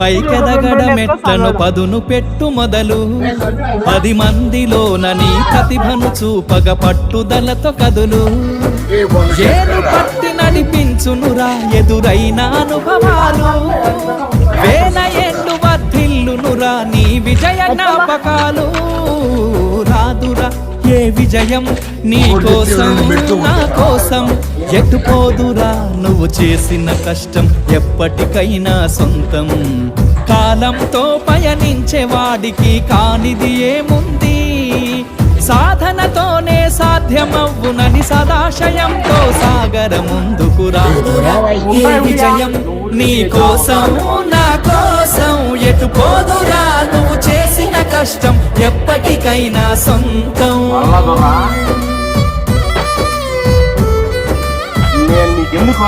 పైకెదగడ మెట్లను పదును పెట్టు మొదలు 10 మందిలోన నీ ప్రతిభను చూపగ పట్టుదలతో కదులు ఏను పట్టి నడిపించునురా ఎదురైన అనుభవాలు వేల ఏళ్ళు వర్ధిల్లునురా నీ విజయ జ్ఞాపకాలు రాదురా ఏ విజయం నీ కోసం నా కోసం ఎటుపోదురా నువ్వు చేసిన కష్టం ఎప్పటికైనా సొంతం కాలంతో పయనించే వాడికి కానిది ఏముంది సాధనతోనే సాధ్యమవ్వునని సదాశయంతో సాగర ముందుకు రాదురా ఏ విజయం నీ కోసం నా కోసం ఎటుపోదురా నువ్వు చేసిన కష్టం ఎప్పటికైనా సొంతం నేను నీకెందుకు